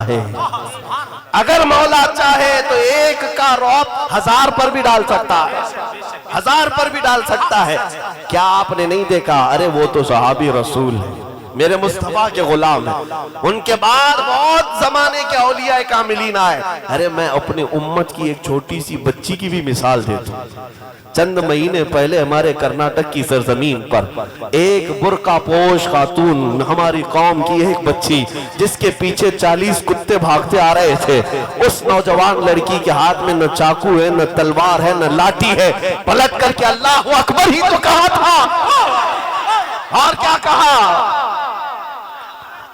है। अगर मौला चाहे तो एक का रौब 1000 पर भी डाल सकता है, 1000 पर भी डाल सकता है। क्या आपने नहीं देखा? अरे वो तो सहाबी रसूल है, मेरे मुस्तफा के गुलाम है। उनके बाद बहुत जमाने के औलिया कामिलीन आए। अरे मैं अपनी उम्मत की एक छोटी सी बच्ची की भी मिसाल देता हूँ। चंद महीने पहले हमारे कर्नाटक की सरजमीन पर एक बुर्का पोश खातून, हमारी कौम की एक बच्ची जिसके पीछे 40 कुत्ते भागते आ रहे थे, उस नौजवान लड़की के हाथ में न चाकू है, न तलवार है, न लाठी है। पलट करके अल्लाहू अकबर ही तो कहा था, और क्या कहा?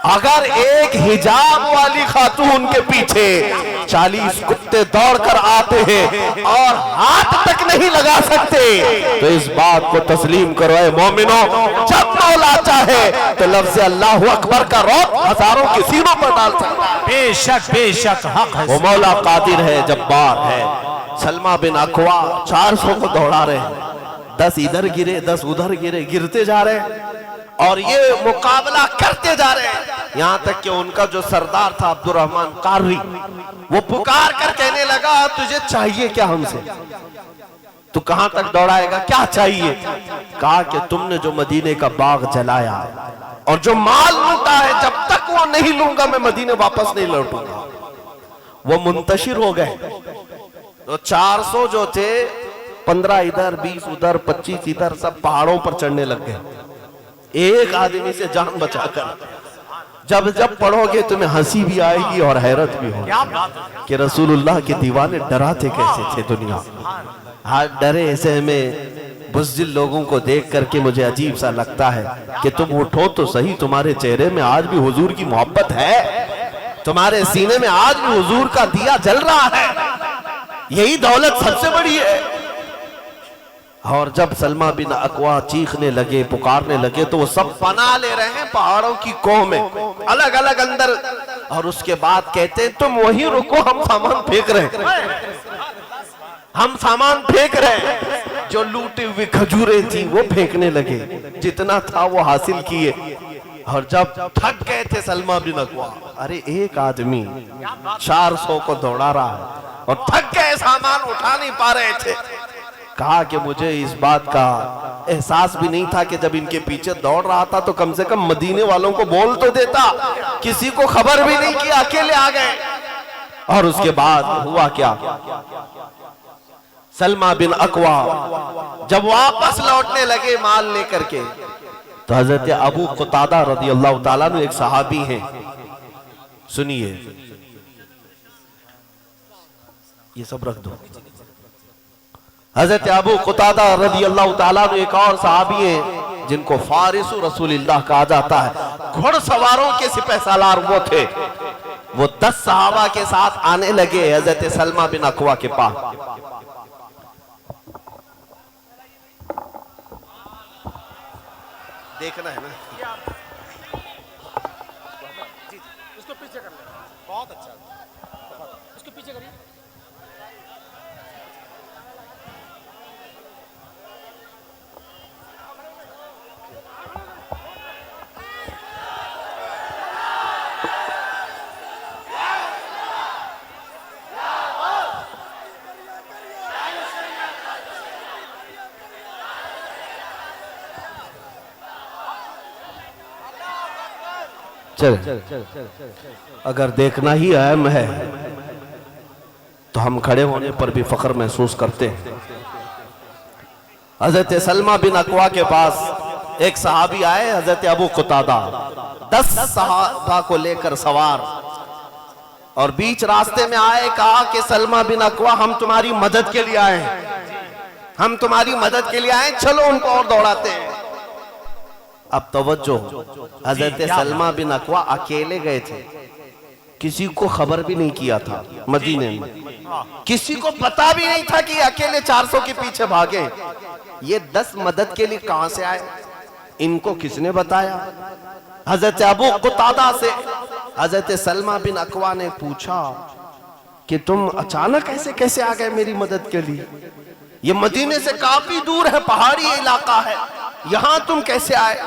अगर एक हिजाब वाली खातून के पीछे 40 कुत्ते दौड़कर आते हैं और हाथ तक नहीं लगा सकते, तो इस बात को तस्लीम करो ऐ मोमिनो, जब मौला चाहे तो लफ्ज़ अल्लाहू अकबर का रौब हजारों के सीनों पर डाल सकता है। बेशक बेशक हक है, वो मौला कादिर है, जब्बार है। सलमा बिन अकवा 400 को दौड़ा रहे हैं, 10 इधर गिरे, 10 उधर गिरे, गिरते जा रहे हैं और ये मुकाबला करते जा रहे हैं। यहां तक कि उनका जो सरदार था अब्दुर्रहमान कारी, वो पुकार कर कहने लगा, तुझे चाहिए क्या हमसे? तू कहां तक दौड़ाएगा, क्या चाहिए? कहा कि तुमने जो मदीने का बाग जलाया और जो माल लूटा है, जब तक वो नहीं लूंगा मैं मदीने वापस नहीं लौटूंगा। वो मुंतशिर हो गए। तो 400 जो थे, 15 इधर, 20 उधर, 25 इधर, सब पहाड़ों पर चढ़ने लग गए, एक आदमी से जान बचाकर। जब जब पढ़ोगे तुम्हें हंसी भी आएगी और हैरत भी होगी कि रसूलुल्लाह के दीवाने डराते कैसे थे दुनिया। आज डरे ऐसे में बुज़दिल लोगों को देख करके मुझे अजीब सा लगता है कि तुम उठो तो सही, तुम्हारे चेहरे में आज भी हुजूर की मोहब्बत है, तुम्हारे सीने में आज भी हुजूर का दिया जल रहा है। यही दौलत सबसे बड़ी है। और जब सलमा बिन अकवा चीखने लगे, पुकारने लगे, तो वो सब पनाह ले रहे हैं पहाड़ों की कोह में, अलग अलग अंदर। और उसके बाद कहते हैं, तुम वहीं रुको, हम सामान फेंक रहे हैं, हम सामान फेंक रहे हैं। जो लूटी हुई खजूरें थी वो फेंकने लगे, जितना था वो हासिल किए। और जब थक गए थे सलमा बिन अकवा, अरे एक आदमी 400 को दौड़ा रहा है और थक गए, सामान उठा नहीं पा रहे थे। कहा कि मुझे इस बात का एहसास भी नहीं था कि जब इनके पीछे दौड़ रहा था तो कम से कम मदीने वालों को बोल तो देता, किसी को खबर भी नहीं किया, अकेले आ गए। और उसके बाद हुआ क्या? सलमा बिन अकवा जब वापस लौटने लगे माल लेकर के, तो हजरत अबू क़तादा रज़ियल्लाहु ताला अन्हु एक सहाबी हैं, सुनिए, ये सब रख दो। हजरत अबू क़तादा रज़ियल्लाहु ताला अन्हु एक और सहाबी हैं जिनको फारिसु रसूलिल्लाह कहा जाता है। घुड़सवारों के सिपहसालार वो थे। वो 10 सहाबा के साथ आने लगे हजरत सलमा बिन अकवा के पास। देखना है ना, उसको पीछे कर ले, बहुत अच्छा, उसको पीछे करिए। अगर देखना ही अहम है तो हम खड़े होने पर भी फख्र महसूस करते हैं। हजरत सलमा बिन अकवा के पास एक सहाबी आए, हजरत अबू क़तादा, 10 सहाबा को लेकर सवार, और बीच रास्ते में आए। कहा कि सलमा बिन अकवा, हम तुम्हारी मदद के लिए आए हैं, हम तुम्हारी मदद के लिए आए, चलो उनको और दौड़ाते हैं। अब तवज्जो, हजरत सलमा बिन अकवा अकेले गए थे, किसी को खबर भी नहीं किया था, मदीने में किसी को पता भी नहीं था कि अकेले 400 के पीछे भागे। ये 10 मदद के लिए कहां से आए, इनको किसने बताया? हजरत अबू क़तादा से हजरत सलमा बिन अकवा ने पूछा कि तुम अचानक ऐसे कैसे आ गए मेरी मदद के लिए? ये मदीने से काफी दूर है, पहाड़ी इलाका है, यहां तुम कैसे आए?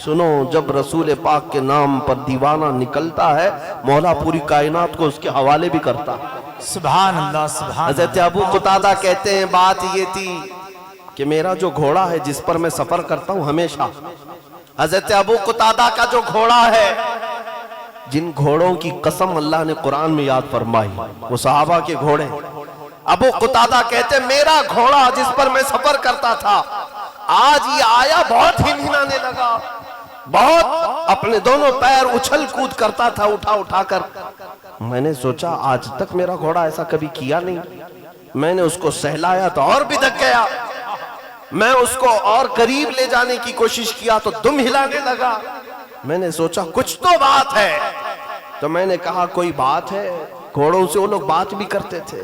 सुनो, जब रसूल पाक के नाम पर दीवाना निकलता है, मौला पूरी कायनात को उसके हवाले भी करता है। सुभान अल्लाह, सुभान हजरत अबू कुतादा कहते हैं बात ये थी कि मेरा जो घोड़ा है जिस पर मैं सफर करता हूं हमेशा, हजरत अबू कुतादा का जो घोड़ा है, जिन घोड़ों की कसम अल्लाह ने कुरान में याद फरमाई, वो सहाबा के घोड़े। अबू कुतादा कहते मेरा घोड़ा जिस पर मैं सफर करता था, आज ये आया बहुत हिनहिनाने लगा, बहुत अपने दोनों पैर उछल कूद करता था उठा उठा कर। मैंने सोचा आज तक मेरा घोड़ा ऐसा कभी किया नहीं। मैंने उसको सहलाया तो और भी धक गया। मैं उसको और करीब ले जाने की कोशिश किया तो दुम हिलाने लगा। मैंने सोचा कुछ तो बात है, तो मैंने कहा कोई बात है। घोड़ों से वो लोग बात भी करते थे।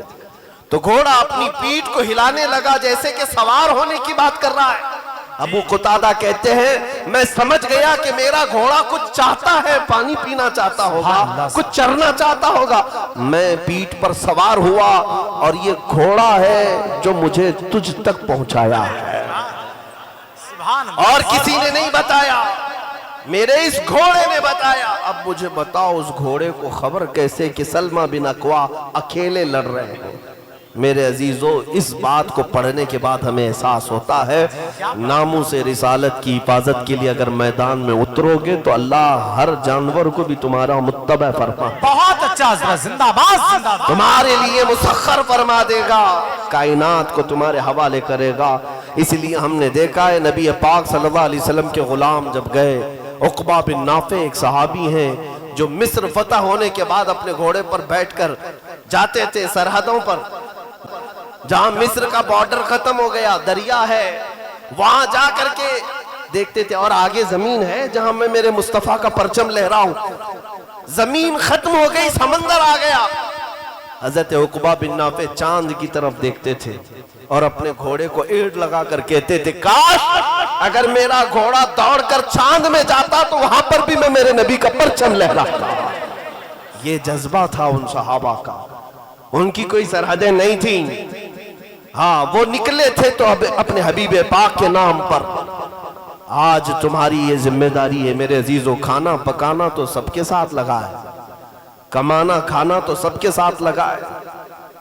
तो घोड़ा अपनी पीठ को हिलाने लगा जैसे कि सवार होने की बात कर रहा है। अबू कुतादा कहते हैं मैं समझ गया कि मेरा घोड़ा कुछ चाहता है, पानी पीना चाहता होगा, कुछ चरना चाहता होगा। मैं पीठ पर सवार हुआ और ये घोड़ा है जो मुझे तुझ तक पहुंचाया है, और किसी ने नहीं बताया, मेरे इस घोड़े ने बताया। अब मुझे बताओ उस घोड़े को खबर कैसे कि सलमा बिन अकवा अकेले लड़ रहे हैं। मेरे अजीजों, इस बात को पढ़ने के बाद हमें एहसास होता है नामों से रिसालत की हिफाजत के लिए अगर मैदान में उतरोगे तो अल्लाह हर जानवर को भी तुम्हारा मुत्तबा फरमा, बहुत अच्छा, जिंदाबाद जिंदाबाद, तुम्हारे लिए मुसख्खर फरमा देगा, कायनात को तुम्हारे हवाले करेगा। इसलिए हमने देखा है नबी पाक सल्लल्लाहु अलैहि वसल्लम के गुलाम जब गए, उक़बा बिन नाफे एक सहाबी हैं जो मिस्र फतह होने के बाद अपने घोड़े पर बैठकर जाते थे सरहदों पर, जहां मिस्र का बॉर्डर खत्म हो गया, दरिया है, वहां जा करके देखते थे और आगे जमीन है जहां मैं मेरे मुस्तफा का परचम लहराऊं। जमीन खत्म हो गई, समंदर आ गया। हजरत उक़बा बिन नाफे चांद की तरफ देखते थे और अपने घोड़े को एड़ लगा कर कहते थे काश अगर मेरा घोड़ा दौड़कर चांद में जाता तो वहां पर भी मैं मेरे नबी का परचम लहराता। ये जज्बा था उन सहाबा का, उनकी कोई सरहदें नहीं थी। हाँ, वो निकले थे तो अब अपने हबीब पाक के नाम पर। आज तुम्हारी ये जिम्मेदारी है मेरे अजीजों, खाना पकाना तो सबके साथ लगा है, कमाना खाना तो सबके साथ लगा है।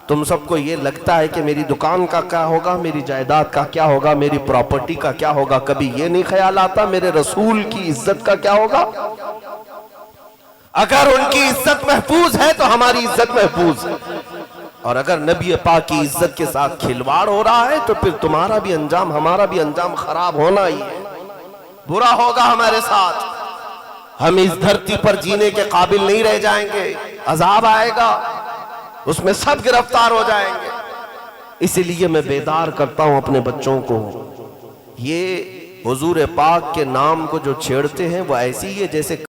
तुम सबको ये लगता है कि मेरी दुकान का क्या होगा, मेरी जायदाद का क्या होगा, मेरी प्रॉपर्टी का क्या होगा, कभी ये नहीं ख्याल आता मेरे रसूल की इज्जत का क्या होगा। अगर उनकी इज्जत महफूज है तो हमारी इज्जत महफूज है, और अगर नबी पाक की इज्जत के साथ खिलवाड़ हो रहा है तो फिर तुम्हारा भी अंजाम हमारा भी अंजाम खराब होना ही है, बुरा होगा हमारे साथ। हम इस धरती पर जीने के काबिल नहीं रह जाएंगे, अजाब आएगा, उसमें सब गिरफ्तार हो जाएंगे। इसीलिए मैं बेदार करता हूं अपने बच्चों को, ये हुजूर पाक के नाम को जो छेड़ते हैं वो ऐसी है जैसे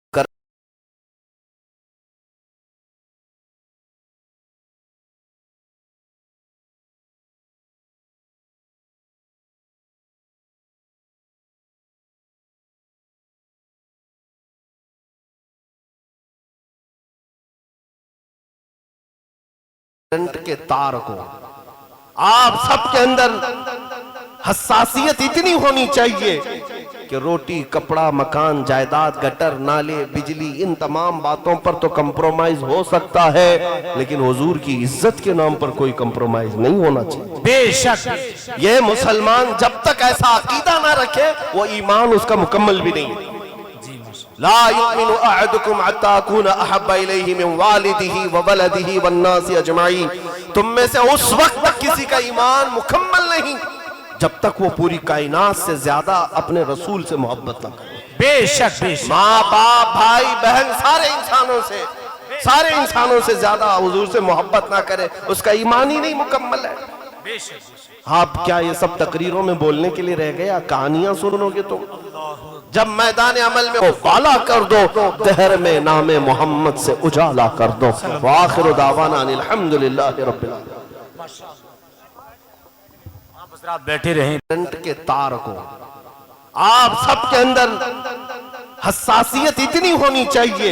करंट के तार को। आप सबके अंदर हसासियत इतनी होनी चाहिए कि रोटी कपड़ा मकान जायदाद गटर नाले बिजली इन तमाम बातों पर तो कंप्रोमाइज हो सकता है, लेकिन हुजूर की इज्जत के नाम पर कोई कंप्रोमाइज नहीं होना चाहिए। बेशक ये मुसलमान जब तक ऐसा अकीदा ना रखे वो ईमान उसका मुकम्मल भी नहीं है। ला युमिनु अहदुकुम हत्ता अकूना अहब्बा इलैहि मिन वालिदिही व वलदिही वन नासी अजमाइन। तुम में से उस वक्त तक किसी का ईमान मुकम्मल नहीं जब तक वो पूरी कायनात से ज्यादा अपने रसूल से मोहब्बत ना करे। बेशक बेशक, माँ बाप भाई बहन सारे इंसानों से ज्यादा हुजूर से मोहब्बत ना करे, उसका ईमान ही नहीं मुकम्मल है। आप क्या ये सब तकरीरों में बोलने के लिए रह गया, कहानियां सुनोगे तो जब मैदान अमल में वो वाला कर दो, दहर में नामे मोहम्मद से उजाला कर दो। आखिर दावाना अनिल हम्दुलिल्लाहि रब्बिल आलमीन। बैठे रहे करंट के तार को। आप सबके अंदर हसासियत इतनी होनी चाहिए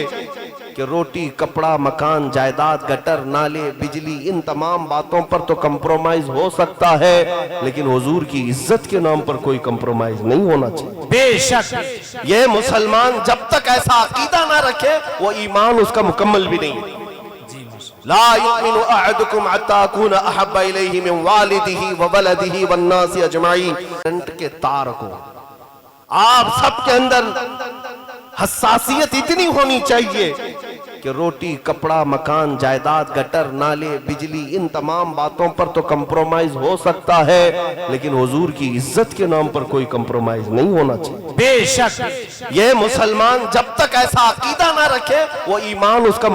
कि रोटी, कपड़ा, मकान, जायदाद, गटर, नाले, बिजली, इन तमाम बातों पर तो कंप्रोमाइज हो सकता है, लेकिन हुजूर की इज्जत के नाम पर कोई कंप्रोमाइज नहीं होना चाहिए। बेशक ये मुसलमान जब तक ऐसा अकीदा ना रखे वो ईमान उसका मुकम्मल भी नहीं। ला युमिनु अहदुकुम हत्ता अकूना अहब्बा इलैहि मिन वालिदिही व वलदिही वन नासि अजमाइन। करंट के तार को आप सबके अंदर हसासियत इतनी होनी चाहिए कि रोटी, कपड़ा, मकान, जायदाद, गटर, नाले, बिजली, इन तमाम बातों पर तो कंप्रोमाइज हो सकता है, लेकिन हुजूर की इज्जत के नाम पर कोई कंप्रोमाइज नहीं होना चाहिए। बेशक ये मुसलमान जब तक ऐसा अकीदा ना रखे वो ईमान उसका